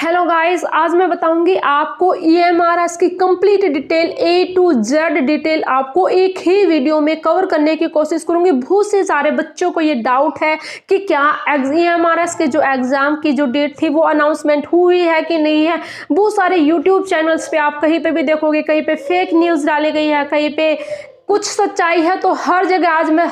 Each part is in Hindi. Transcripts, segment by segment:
हेलो गाइस, आज मैं बताऊंगी आपको EMRS की complete detail A to Z detail आपको एक ही वीडियो में कवर करने की कोशिश करूंगी। बहुत से सारे बच्चों को ये डाउट है कि क्या EMRS के जो एग्जाम की जो डेट थी वो अनाउंसमेंट हुई है कि नहीं है। बहुत सारे यूट्यूब चैनल्स पे आप कहीं पे भी देखोगे, कहीं पे फेक न्यूज़ डाली गई है, कहीं पे कुछ सच्चाई है, तो हर जगह आज मैं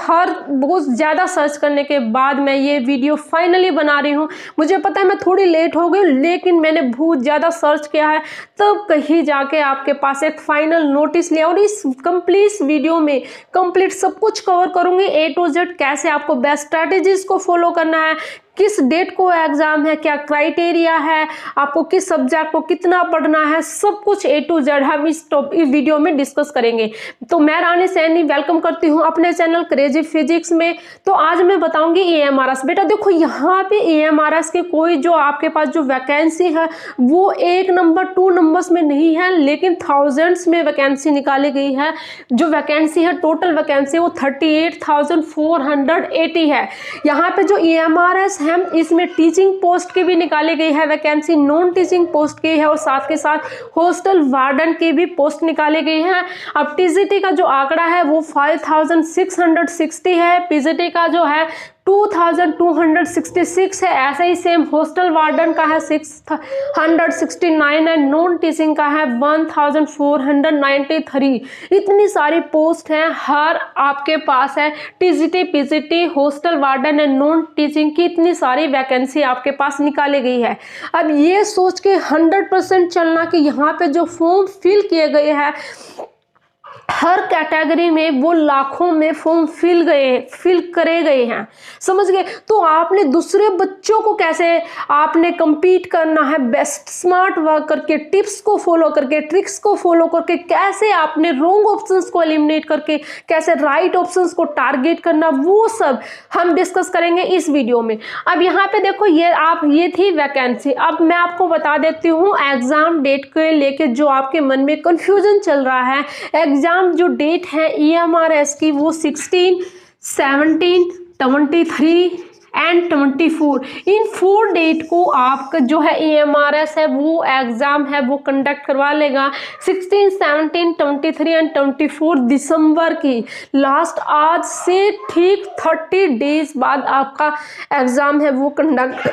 बहुत ज़्यादा सर्च करने के बाद मैं ये वीडियो फाइनली बना रही हूँ। मुझे पता है मैं थोड़ी लेट हो गई, लेकिन मैंने बहुत ज़्यादा सर्च किया है, तब कहीं जाके आपके पास एक फाइनल नोटिस लिया और इस कंप्लीट वीडियो में कंप्लीट सब कुछ कवर करूँगी A to Z। कैसे आपको बेस्ट स्ट्रैटेजीज को फॉलो करना है, किस डेट को एग्जाम है, क्या क्राइटेरिया है, आपको किस सब्जेक्ट को कितना पढ़ना है, सब कुछ A to Z हम इस वीडियो में डिस्कस करेंगे। तो मैं रानी सैनी वेलकम करती हूँ अपने चैनल क्रेजी फिजिक्स में। तो आज मैं बताऊंगी EMRS। बेटा देखो, यहाँ पे EMRS के कोई जो आपके पास जो वैकेंसी है वो 1 नंबर 2 नंबर्स में नहीं है, लेकिन थाउजेंड्स में वैकेंसी निकाली गई है। जो वैकेंसी है, टोटल वैकेंसी वो 38,480 है। यहाँ पे जो EMRS है इसमें टीचिंग पोस्ट की भी निकाली गई है वैकेंसी, नॉन टीचिंग पोस्ट की है और साथ के साथ हॉस्टल वार्डन की भी पोस्ट निकाली गई है। अब टीजीटी का जो आंकड़ा है वो 5,660 है, पीजीटी का जो है 2,266 है, ऐसे ही सेम हॉस्टल वार्डन का है 669 है, नॉन टीचिंग का है 1,493। इतनी सारी पोस्ट हैं हर आपके पास है। टीजीटी, पीजीटी, हॉस्टल वार्डन है, नॉन टीचिंग की इतनी सारी वैकेंसी आपके पास निकाली गई है। अब ये सोच के 100% चलना कि यहाँ पे जो फॉर्म फिल किए गए हैं हर कैटेगरी में वो लाखों में फॉर्म फिल करे गए हैं, समझ गए। तो आपने दूसरे बच्चों को कैसे आपने compete करना है, बेस्ट स्मार्ट वर्क करके, टिप्स को फॉलो करके, ट्रिक्स को फॉलो करके, कैसे आपने रॉन्ग ऑप्शंस को एलिमिनेट करके कैसे राइट ऑप्शंस को टारगेट करना, वो सब हम डिस्कस करेंगे इस वीडियो में। अब यहाँ पे देखो, ये थी वैकेंसी। अब मैं आपको बता देती हूँ एग्जाम डेट के लेके जो आपके मन में कंफ्यूजन चल रहा है। एग्जाम जो डेट है EMRS की वो 16, 17, 23 एंड 24, इन 4 डेट को आपका जो है EMRS है वो एग्जाम है वो कंडक्ट करवा लेगा। 16, 17, 23 एंड 24 दिसंबर की लास्ट, आज से ठीक 30 डेज बाद आपका एग्जाम है वो कंडक्ट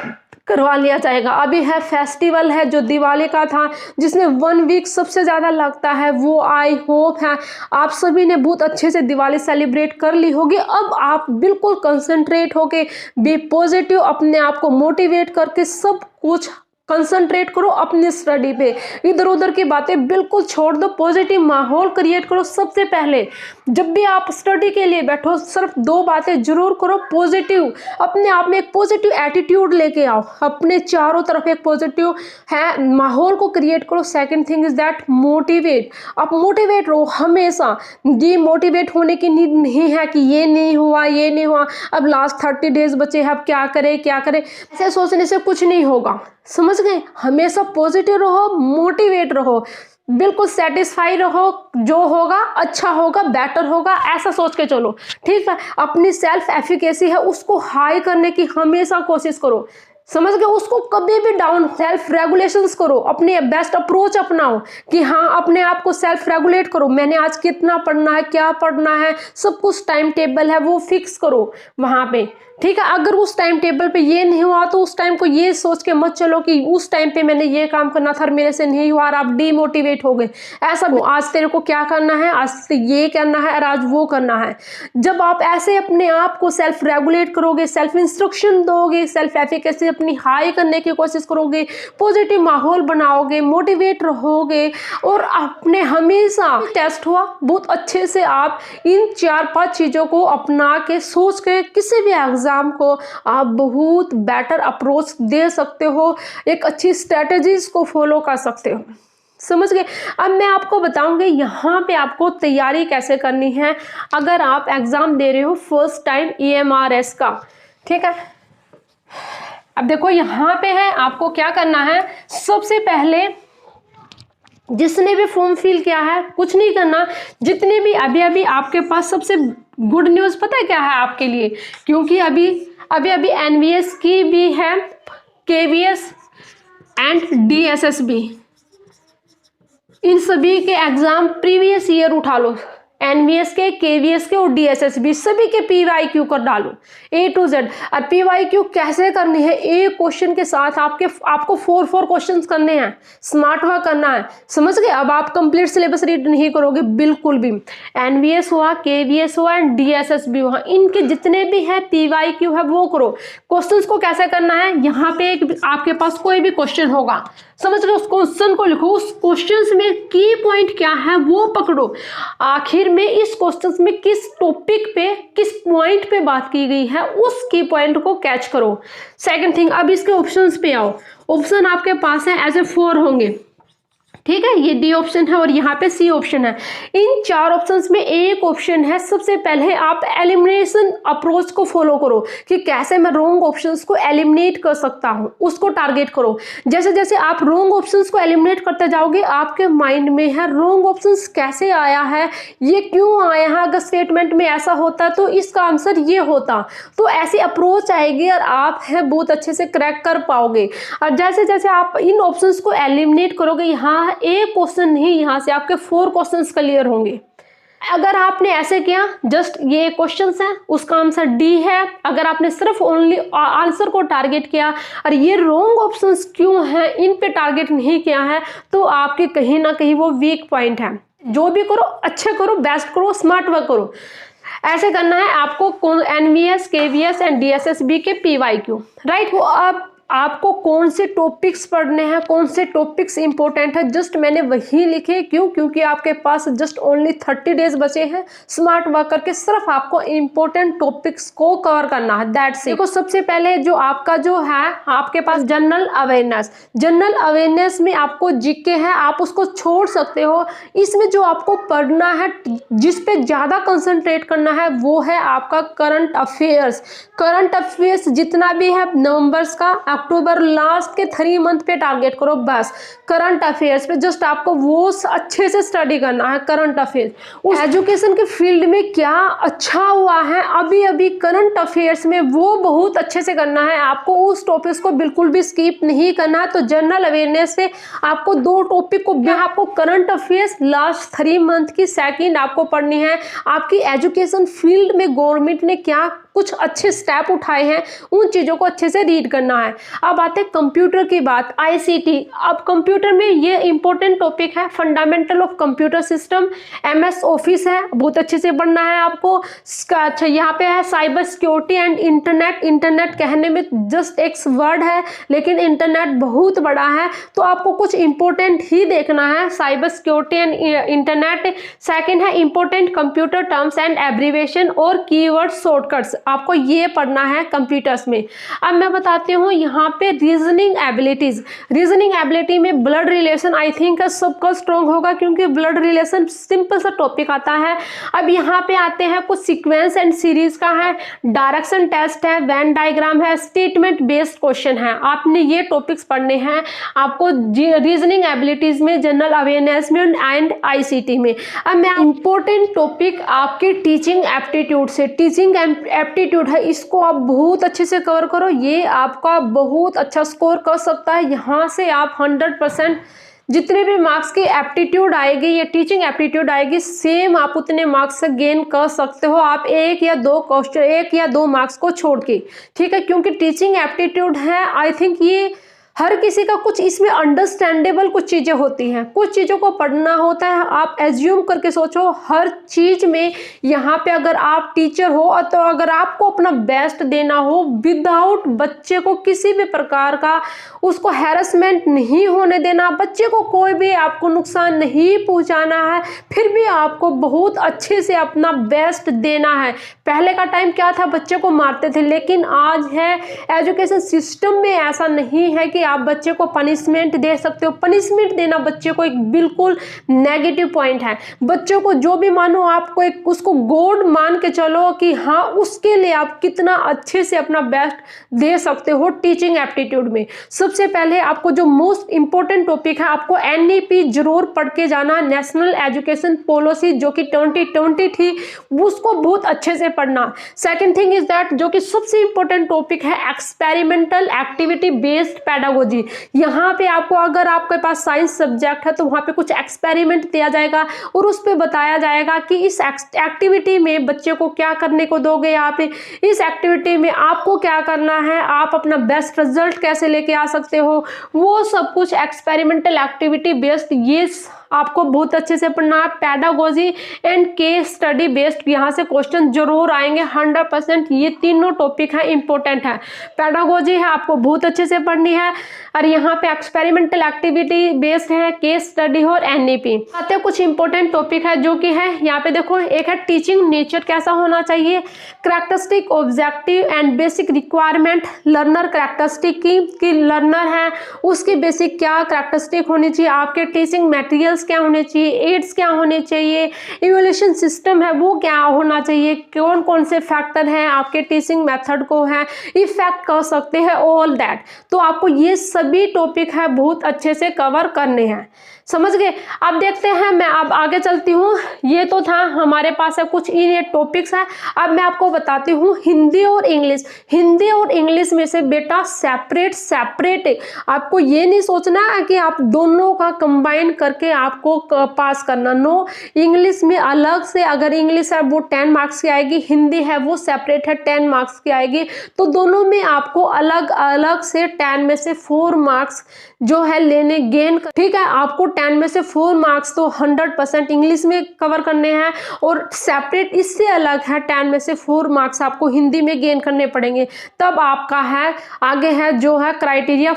करवा लिया जाएगा। अभी है फेस्टिवल है जो दिवाली का था, जिसमें 1 वीक सबसे ज़्यादा लगता है, वो आई होप है आप सभी ने बहुत अच्छे से दिवाली सेलिब्रेट कर ली होगी। अब आप बिल्कुल कंसंट्रेट होके, बी पॉजिटिव, अपने आप को मोटिवेट करके सब कुछ कंसंट्रेट करो अपनी स्टडी पे, इधर उधर की बातें बिल्कुल छोड़ दो, पॉजिटिव माहौल क्रिएट करो। सबसे पहले जब भी आप स्टडी के लिए बैठो सिर्फ 2 बातें जरूर करो, पॉजिटिव, अपने आप में एक पॉजिटिव एटीट्यूड लेके आओ, अपने चारों तरफ एक पॉजिटिव है माहौल को क्रिएट करो। Second thing is that motivate, आप मोटिवेट रहो हमेशा। डीमोटिवेट होने की नीड नहीं है कि ये नहीं हुआ, ये नहीं हुआ, अब लास्ट 30 डेज बचे हैं, अब क्या करें क्या करें, ऐसे सोचने से कुछ नहीं होगा, समझ गए। हमेशा पॉजिटिव रहो, मोटिवेट रहो, बिल्कुल सेटिस्फाई रहो, जो होगा अच्छा होगा, बेटर होगा, ऐसा सोच के चलो, ठीक है। अपनी सेल्फ एफिकेसी है उसको हाई करने की हमेशा कोशिश करो, समझ गए। उसको कभी भी डाउन, सेल्फ रेगुलेशंस करो, अपने बेस्ट अप्रोच अपनाओ कि हाँ अपने आप को सेल्फ रेगुलेट करो। मैंने आज कितना पढ़ना है, क्या पढ़ना है, सब कुछ टाइम टेबल है वो फिक्स करो वहाँ पे, ठीक है। अगर उस टाइम टेबल पे ये नहीं हुआ तो उस टाइम को ये सोच के मत चलो कि उस टाइम पे मैंने ये काम करना था और मेरे से नहीं हुआ और आप डीमोटिवेट हो गए। ऐसा आज तेरे को क्या करना है, आज से ये करना है और आज वो करना है। जब आप ऐसे अपने आप को सेल्फ रेगुलेट करोगे, सेल्फ इंस्ट्रक्शन दोगे, सेल्फ एफिकेसी अपनी हाई करने की कोशिश करोगे, पॉजिटिव माहौल बनाओगे, मोटिवेट रहोगे और अपने हमेशा टेस्ट हुआ बहुत अच्छे से आप इन 4-5 चीज़ों को अपना के सोच के किसी भी एग्जाम को आप बहुत बेटर अप्रोच दे सकते हो, एक अच्छी स्ट्रेटजीज को फॉलो कर सकते हो, समझ गए। अब मैं आपको बताऊंगी यहाँ पे आपको तैयारी कैसे करनी है अगर आप एग्जाम दे रहे हो फर्स्ट टाइम EMRS का, ठीक है। अब देखो यहाँ पे है, आपको क्या करना है, सबसे पहले जिसने भी फॉर्म फिल किया है कुछ नहीं करना, जितने भी अभी आपके पास सबसे गुड न्यूज़ पता है क्या है आपके लिए, क्योंकि अभी NVS की भी है, KVS एंड DSSB, इन सभी के एग्जाम प्रीवियस ईयर उठा लो, NVS के, KVS के और DSSB सभी के PYQ कर डालो A to Z। और PYQ कैसे करनी है, एक क्वेश्चन के साथ आपको 4 क्वेश्चंस करने हैं, स्मार्ट वर्क करना है, समझ गए। अब आप कंप्लीट सिलेबस रीड नहीं करोगे बिल्कुल भी। NVS हुआ, KVS हुआ एंड DSSB हुआ, इनके जितने भी है PYQ है वो करो। क्वेश्चंस को कैसे करना है, यहाँ पे आपके पास कोई भी क्वेश्चन होगा, समझ रहे हो, उस क्वेश्चन को लिखो, उस क्वेश्चन में की पॉइंट क्या है वो पकड़ो, आखिर में इस क्वेश्चन में किस टॉपिक पे किस पॉइंट पे बात की गई है उस की पॉइंट को कैच करो। सेकंड थिंग, अब इसके ऑप्शंस पे आओ। ऑप्शन आपके पास है ऐसे 4 होंगे, ठीक है, ये D ऑप्शन है और यहाँ पे C ऑप्शन है। इन 4 ऑप्शंस में एक ऑप्शन है, सबसे पहले आप एलिमिनेशन अप्रोच को फॉलो करो कि कैसे मैं रॉन्ग ऑप्शंस को एलिमिनेट कर सकता हूँ, उसको टारगेट करो। जैसे जैसे आप रॉन्ग ऑप्शंस को एलिमिनेट करते जाओगे, आपके माइंड में है रॉन्ग ऑप्शंस कैसे आया है, ये क्यों आया है, अगर स्टेटमेंट में ऐसा होता तो इसका आंसर ये होता, तो ऐसी अप्रोच आएगी और आप है बहुत अच्छे से क्रैक कर पाओगे। और जैसे जैसे आप इन ऑप्शंस को एलिमिनेट करोगे, यहाँ एक क्वेश्चन नहीं, यहाँ से आपके 4 क्वेश्चंस क्लियर होंगे। अगर आपने ऐसे किया, जस्ट ये क्वेश्चन है, उसका आंसर D है, अगर आपने सिर्फ ओनली आंसर को टारगेट किया और ये रॉन्ग ऑप्शंस क्यों हैं इन पे टारगेट नहीं किया है, तो आपके कहीं ना कहीं वो वीक पॉइंट है। जो भी करो अच्छे करो, बेस्ट करो, स्मार्ट वर्क करो, ऐसे करना है आपको। NVS, KVS एंड DSSB के PYQ, राइट। वो आपको कौन से टॉपिक्स पढ़ने हैं, कौन से टॉपिक्स इंपॉर्टेंट है, जस्ट मैंने वही लिखे। क्यों? क्योंकि आपके पास जस्ट ओनली 30 डेज बचे हैं स्मार्ट वर्क करके, सिर्फ आपको इंपॉर्टेंट टॉपिक्स को कवर करना है, दैट्स इट। देखो, सबसे पहले जो आपका जो है आपके पास जनरल अवेयरनेस, जनरल अवेयरनेस में आपको जीके है, आप उसको छोड़ सकते हो। इसमें जो आपको पढ़ना है, जिस पे ज़्यादा कंसंट्रेट करना है, वो है आपका करंट अफेयर्स। करंट अफेयर्स जितना भी है नवंबर्स का, अक्टूबर लास्ट के 3 मंथ पे टारगेट करो बस करंट अफेयर्स पे। जस्ट आपको वो अच्छे से स्टडी करना है करंट अफेयर्स। उस एजुकेशन के फील्ड में क्या अच्छा हुआ है अभी अभी करंट अफेयर्स में, वो बहुत अच्छे से करना है आपको। उस टॉपिक्स को बिल्कुल भी स्किप नहीं करना है। तो जनरल अवेयरनेस से आपको 2 टॉपिक को, आपको करंट अफेयर्स लास्ट 3 मंथ की सेकंड आपको पढ़नी है। आपकी एजुकेशन फील्ड में गवर्नमेंट ने क्या कुछ अच्छे स्टेप उठाए हैं, उन चीज़ों को अच्छे से रीड करना है। अब आते हैं कंप्यूटर की बात, ICT। अब कंप्यूटर में ये इंपॉर्टेंट टॉपिक है fundamental of computer system, MS office है, बहुत अच्छे से पढ़ना है आपको। अच्छा, यहाँ पे है cyber security and internet. Internet कहने में जस्ट एक वर्ड है, लेकिन इंटरनेट बहुत बड़ा है, तो आपको कुछ इंपॉर्टेंट ही देखना है, cyber security and internet. Second है important computer terms and abbreviation और कीवर्ड शॉर्टकट्स, आपको ये पढ़ना है कंप्यूटर्स में। अब मैं बताती हूँ यहाँ पे रीजनिंग एबिलिटीज। रीजनिंग एबिलिटी में ब्लड रिलेशन आई थिंक सबका स्ट्रॉन्ग होगा, क्योंकि ब्लड रिलेशन सिंपल सा टॉपिक आता है। अब यहाँ पे आते हैं कुछ सीक्वेंस एंड सीरीज का है, डायरेक्शन टेस्ट है, वेन डायग्राम है, स्टेटमेंट बेस्ड क्वेश्चन है। आपने ये टॉपिक्स पढ़ने हैं आपको रीजनिंग एबिलिटीज में, जनरल अवेयरनेस में एंड ICT में। अब मैं इंपॉर्टेंट टॉपिक आपके टीचिंग एप्टीट्यूड से, टीचिंग एप्टीट्यूड है, इसको आप बहुत अच्छे से कवर करो, ये आपका बहुत अच्छा स्कोर कर सकता है। यहाँ से आप 100% जितने भी मार्क्स की एप्टीट्यूड आएगी, ये टीचिंग एप्टीट्यूड आएगी, सेम आप उतने मार्क्स से गेन कर सकते हो, आप 1 या 2 क्वेश्चन, 1 या 2 मार्क्स को छोड़ के, ठीक है। क्योंकि टीचिंग एप्टीट्यूड है, आई थिंक ये हर किसी का कुछ इसमें अंडरस्टैंडेबल कुछ चीज़ें होती हैं, कुछ चीज़ों को पढ़ना होता है। आप एज्यूम करके सोचो हर चीज़ में, यहाँ पे अगर आप टीचर हो तो अगर आपको अपना बेस्ट देना हो, विदाउट बच्चे को किसी भी प्रकार का उसको हैरेसमेंट नहीं होने देना, बच्चे को कोई भी आपको नुकसान नहीं पहुँचाना है, फिर भी आपको बहुत अच्छे से अपना बेस्ट देना है। पहले का टाइम क्या था, बच्चे को मारते थे, लेकिन आज है एजुकेशन सिस्टम में ऐसा नहीं है कि आप बच्चे को पनिशमेंट दे सकते हो। पनिशमेंट देना बच्चे को एक बिल्कुल नेगेटिव पॉइंट है। बच्चों को जो भी मानो, आपको एक उसको गॉड मान के चलो कि हाँ, उसके लिए आप कितना अच्छे से अपना बेस्ट दे सकते हो टीचिंग एप्टीट्यूड में। सबसे पहले आपको जो मोस्ट इंपॉर्टेंट टॉपिक है, आपको NEP जरूर पढ़ के जाना, नेशनल एजुकेशन पॉलिसी जो कि 2020 थी, उसको बहुत अच्छे से पढ़ना। सेकेंड थिंग इज दैट, जो कि सबसे इंपॉर्टेंट टॉपिक है, experimental activity based pedagogy. Pedagogy. यहाँ पे आपको, अगर आपके पास साइंस सब्जेक्ट है तो वहाँ पे कुछ एक्सपेरिमेंट दिया जाएगा और उस पे बताया जाएगा कि इस एक्टिविटी में बच्चे को क्या करने को दोगे, यहाँ पे इस एक्टिविटी में आपको क्या करना है, आप अपना बेस्ट रिजल्ट कैसे लेके आ सकते हो, वो सब कुछ एक्सपेरिमेंटल एक्टिविटी बेस्ड ये आपको बहुत अच्छे से पढ़ना है। Pedagogy and case study based यहाँ से क्वेश्चन जरूर आएंगे 100%। ये तीनों टॉपिक है इंपॉर्टेंट है। पेडागोजी है आपको बहुत अच्छे से पढ़नी है और यहाँ पे एक्सपेरिमेंटल एक्टिविटी बेस्ड है, केस स्टडी और एनईपी। आते हैं कुछ इंपॉर्टेंट टॉपिक है जो कि है यहाँ पे देखो, एक है टीचिंग नेचर कैसा होना चाहिए, characteristic objective and basic requirement, learner characteristic की लर्नर है उसकी बेसिक क्या कैरेक्टरिस्टिक होनी चाहिए, आपके टीचिंग मटेरियल क्या होने चाहिए, एड्स क्या होने चाहिए, इवैल्यूएशन सिस्टम है वो क्या होना चाहिए, कौन कौन से फैक्टर हैं आपके टीचिंग मेथड को है इफेक्ट कर सकते हैं, ऑल दैट। तो आपको ये सभी टॉपिक है बहुत अच्छे से कवर करने हैं, समझ गए। अब देखते हैं, मैं अब आगे चलती हूँ। ये तो था हमारे पास है कुछ ये टॉपिक्स है। अब मैं आपको बताती हूँ हिंदी और इंग्लिश। हिंदी और इंग्लिश में से बेटा सेपरेट आपको ये नहीं सोचना है कि आप दोनों का कंबाइन करके आपको पास करना, नो। इंग्लिश में अलग से, अगर इंग्लिश है वो 10 मार्क्स की आएगी, हिंदी है वो सेपरेट है 10 मार्क्स की आएगी। तो दोनों में आपको अलग अलग से 10 में से 4 मार्क्स जो है लेने गेन, ठीक है। आपको 10 में से 4 मार्क्स तो 100% इंग्लिश में कवर करने हैं और सेपरेट इससे अलग है 10 में से 4 मार्क्स आपको हिंदी में गेन करने पड़ेंगे, तब आपका है आगे है जो है क्राइटेरिया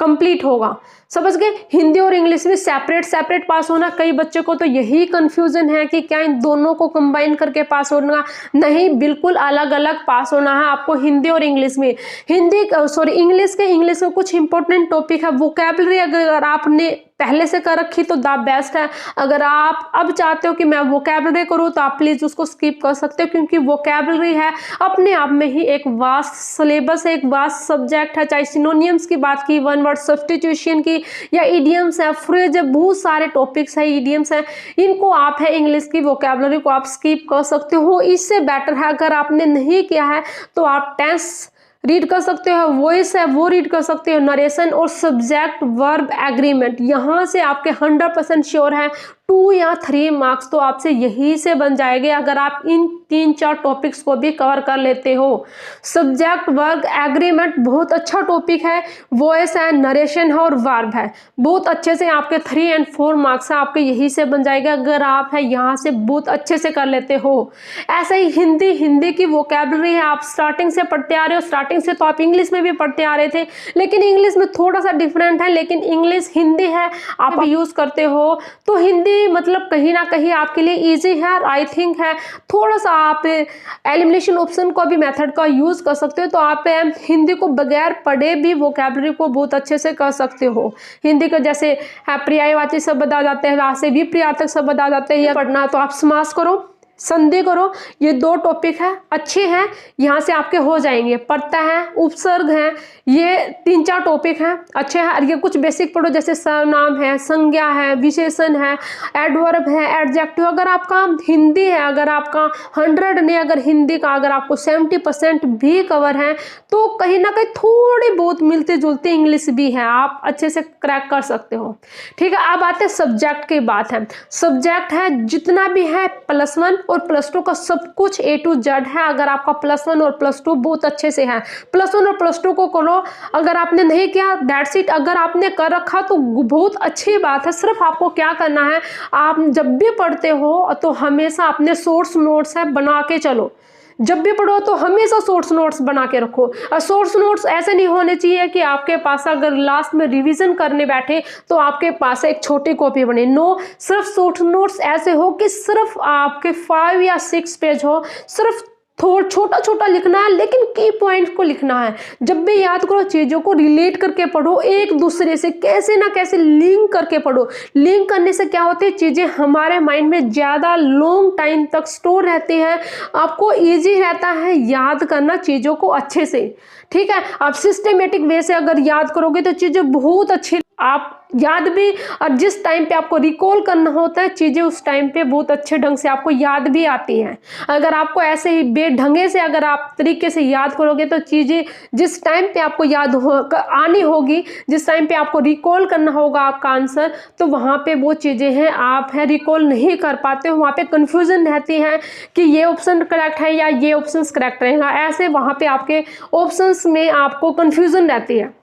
कंप्लीट होगा, समझ गए। हिंदी और इंग्लिश में सेपरेट पास होना, कई बच्चों को तो यही कंफ्यूजन है कि क्या इन दोनों को कंबाइन करके पास होना, नहीं, बिल्कुल अलग अलग पास होना है आपको हिंदी और इंग्लिश में। इंग्लिश में कुछ इंपॉर्टेंट टॉपिक है। वोकैबुलरी अगर आपने पहले से कर रखी तो द बेस्ट है। अगर आप अब चाहते हो कि मैं वोकैबुलरी करूँ तो आप प्लीज उसको स्किप कर सकते हो, क्योंकि वोकैबुलरी है अपने आप में ही एक वास्ट सिलेबस है, एक वास्ट सब्जेक्ट है। चाहे सिनोनियम्स की बात की, वन वर्ड सब्स्टिट्यूशन की, या इडियम्स है, फ्रेज है, बहुत सारे टॉपिक्स है, इडियम्स है, इनको आप है इंग्लिश की वोकैबुलरी को आप स्किप कर सकते हो। इससे बेटर है अगर आपने नहीं किया है तो आप टेंस रीड कर सकते हो, वॉइस है वो रीड कर सकते हो, नरेशन और सब्जेक्ट वर्ब एग्रीमेंट, यहाँ से आपके 100% श्योर है 2 या 3 मार्क्स तो आपसे यही से बन जाएंगे अगर आप इन 3-4 टॉपिक्स को भी कवर कर लेते हो। सब्जेक्ट वर्ब एग्रीमेंट बहुत अच्छा टॉपिक है, वॉइस है, नरेशन है और वर्ब है, बहुत अच्छे से आपके 3 और 4 मार्क्स है आपके यही से बन जाएगा अगर आप है यहाँ से बहुत अच्छे से कर लेते हो। ऐसे ही हिंदी की वोकैबुलरी है, आप स्टार्टिंग से पढ़ते आ रहे हो, स्टार्टिंग से तो आप इंग्लिश में भी पढ़ते आ रहे थे, लेकिन इंग्लिश में थोड़ा सा डिफरेंट है, लेकिन इंग्लिश हिंदी है आप भी यूज करते हो, तो हिंदी मतलब कहीं ना कहीं आपके लिए इजी है। आई थिंक है थोड़ा सा आप एलिमिनेशन ऑप्शन को भी मेथड का यूज कर सकते हो, तो आप हिंदी को बगैर पढ़े भी वोकैबुलरी को बहुत अच्छे से कर सकते हो। हिंदी का जैसे है पर्यायवाची शब्द आ जाते हैं, वहां से भी पर्यायवाचक शब्द आ जाते हैं, या पढ़ना तो आप समास करो, संधि करो, ये 2 टॉपिक है अच्छे हैं, यहाँ से आपके हो जाएंगे। पढ़ता है, उपसर्ग है, ये 3-4 टॉपिक हैं अच्छे हैं। और ये कुछ बेसिक पढ़ो जैसे सर्वनाम है, संज्ञा है, विशेषण है, एडवर्ब है, एडजेक्टिव। अगर आपका हिंदी है, अगर आपका 100 ने अगर हिंदी का अगर आपको 70% भी कवर है तो कहीं ना कहीं थोड़ी बहुत मिलते जुलते इंग्लिश भी है, आप अच्छे से क्रैक कर सकते हो, ठीक है। अब आते हैं सब्जेक्ट की बात है। सब्जेक्ट है जितना भी है +1 और +2 का सब कुछ A to Z है। अगर आपका +1 और +2 बहुत अच्छे से है, +1 और +2 को करो, अगर आपने नहीं किया दैट्स इट, अगर आपने कर रखा तो बहुत अच्छी बात है। सिर्फ आपको क्या करना है, आप जब भी पढ़ते हो तो हमेशा अपने सोर्स नोट्स है बना के चलो, जब भी पढ़ो तो हमेशा सोर्स नोट्स बना के रखो। और सोर्स नोट्स ऐसे नहीं होने चाहिए कि आपके पास अगर लास्ट में रिवीजन करने बैठे तो आपके पास एक छोटी कॉपी बने, नो। सिर्फ सोर्स नोट्स ऐसे हो कि सिर्फ आपके 5 या 6 पेज हो, सिर्फ थोड़ा छोटा छोटा लिखना है, लेकिन की पॉइंट को लिखना है। जब भी याद करो चीज़ों को रिलेट करके पढ़ो, एक दूसरे से कैसे ना कैसे लिंक करके पढ़ो। लिंक करने से क्या होती है, चीज़ें हमारे माइंड में ज़्यादा लॉन्ग टाइम तक स्टोर रहती है, आपको ईजी रहता है याद करना चीज़ों को अच्छे से, ठीक है। आप सिस्टमेटिक वे से अगर याद करोगे तो चीज़ें बहुत अच्छी। आप याद भी, और जिस टाइम पे आपको रिकॉल करना होता है चीज़ें उस टाइम पे बहुत अच्छे ढंग से आपको याद भी आती हैं। अगर आपको ऐसे ही बेढंगे से अगर आप तरीके से याद करोगे तो चीज़ें जिस टाइम पे आपको याद आनी होगी, जिस टाइम पे आपको रिकॉल करना होगा आपका आंसर, तो वहाँ पे वो चीज़ें हैं आप है रिकॉल नहीं कर पाते हो, वहाँ पे कन्फ्यूजन रहती है कि ये ऑप्शन करेक्ट है या ये ऑप्शन करेक्ट रहेगा, ऐसे वहाँ पे आपके ऑप्शंस में आपको कन्फ्यूजन रहती है।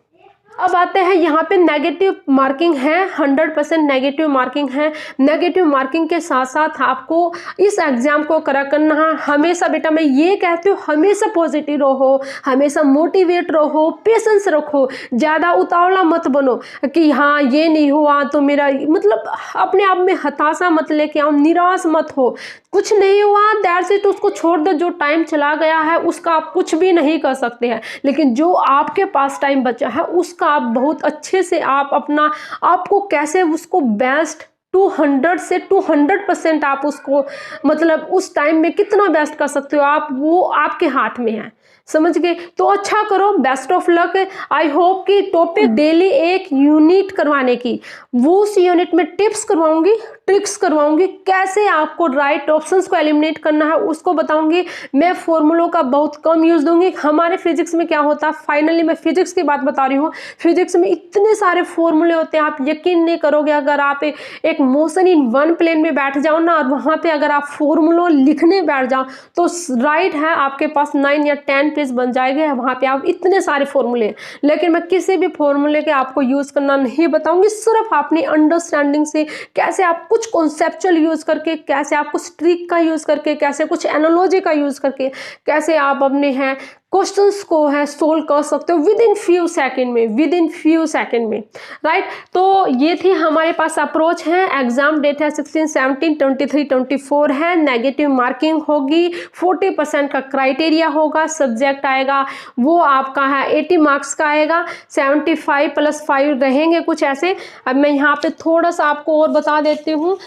अब आते हैं यहाँ पे नेगेटिव मार्किंग है, 100% नेगेटिव मार्किंग है। नेगेटिव मार्किंग के साथ साथ आपको इस एग्जाम को करेक्ट करना है। हमेशा बेटा मैं ये कहती हूँ, हमेशा पॉजिटिव रहो, हमेशा मोटिवेट रहो, पेशेंस रखो, ज़्यादा उतावला मत बनो कि हाँ ये नहीं हुआ तो मेरा मतलब अपने आप में हताशा मत लेके आओ, निराश मत हो। कुछ नहीं हुआ दैट्स इट, उसको छोड़ दो। जो टाइम चला गया है उसका आप कुछ भी नहीं कर सकते हैं, लेकिन जो आपके पास टाइम बचा है उसका आप बहुत अच्छे से आप अपना आपको कैसे उसको बेस्ट 200 से 200% आप उसको मतलब उस टाइम में कितना बेस्ट कर सकते हो आप, वो आपके हाथ में है। समझ गए? तो अच्छा करो, best of luck. I hope कि टॉपिक डेली एक यूनिट करवाने की, वो उस यूनिट में टिप्स करवाऊंगी, ट्रिक्स करवाऊंगी, कैसे आपको राइट ऑप्शंस को एलिमिनेट करना है उसको बताऊंगी। मैं फॉर्मूलों का बहुत कम यूज दूंगी। हमारे फिजिक्स में क्या होता है, फाइनली मैं फिजिक्स की बात बता रही हूँ, फिजिक्स में इतने सारे फॉर्मूले होते हैं, आप यकीन नहीं करोगे। अगर आप एक मोशन इन वन प्लेन में बैठ जाओ ना और वहां पे अगर आप फॉर्मूला लिखने बैठ जाओ तो राइट है आपके पास 9 या 10 पेज बन जाएंगे। वहां पे आप इतने सारे फॉर्मूले, लेकिन मैं किसी भी फॉर्मूले के आपको यूज करना नहीं बताऊंगी, सिर्फ अपनी अंडरस्टैंडिंग से कैसे आप कुछ कॉन्सेप्चुअल यूज करके, कैसे आप कुछ ट्रिक का यूज करके, कैसे कुछ एनालॉजी का यूज करके, कैसे आप अपने हैं क्वेश्चंस को है सोल्व कर सकते हो विद इन फ्यू सेकेंड में, राइट। तो ये थी हमारे पास अप्रोच है। एग्जाम डेट है 16, 17, 23, 24 है। नेगेटिव मार्किंग होगी, 40% का क्राइटेरिया होगा। सब्जेक्ट आएगा वो आपका है 80 मार्क्स का आएगा, 75 + 5 रहेंगे कुछ ऐसे। अब मैं यहाँ पे थोड़ा सा आपको और बता देती हूँ।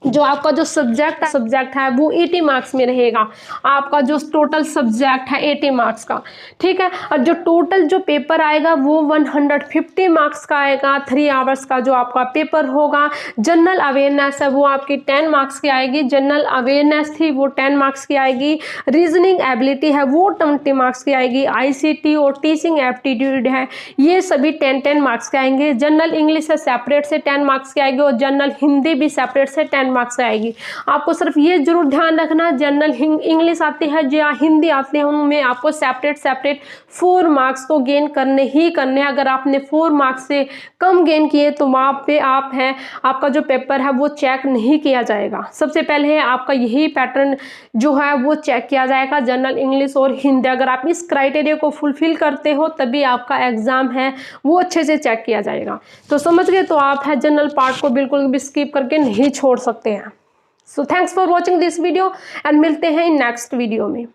जो आपका जो सब्जेक्ट है वो 80 मार्क्स में रहेगा। आपका जो टोटल सब्जेक्ट है 80 मार्क्स का, ठीक है। और जो टोटल जो पेपर आएगा वो 150 मार्क्स का आएगा। 3 आवर्स का जो आपका पेपर होगा। जनरल अवेयरनेस है वो आपकी 10 मार्क्स की आएगी। जनरल अवेयरनेस थी वो 10 मार्क्स की आएगी। रीजनिंग एबिलिटी है वो 20 मार्क्स की आएगी। ICT और टीचिंग एप्टीट्यूड है ये सभी 10-10 मार्क्स के आएंगे। जनरल इंग्लिश है सेपरेट से 10 मार्क्स की आएगी और जनरल हिंदी भी सेपरेट से 10 मार्क्स आएगी। आपको सिर्फ ये जरूर ध्यान रखना, जनरल इंग्लिश आती है या हिंदी आती है उनमें आपको सेपरेट 4 मार्क्स तो गेन करने ही करने। अगर आपने 4 मार्क्स से कम गेन किए तो वहाँ पे आप हैं आपका जो पेपर है वो चेक नहीं किया जाएगा। सबसे पहले है आपका यही पैटर्न जो है वो चेक किया जाएगा, जनरल इंग्लिश और हिंदी। अगर आप इस क्राइटेरिया को फुलफिल करते हो तभी आपका एग्जाम है वो अच्छे से चेक किया जाएगा। तो समझ गए? तो आप है जनरल पार्ट को बिल्कुल भी स्किप करके नहीं छोड़ सकते हैं। So thanks for watching this video and मिलते हैं इन नेक्स्ट वीडियो में।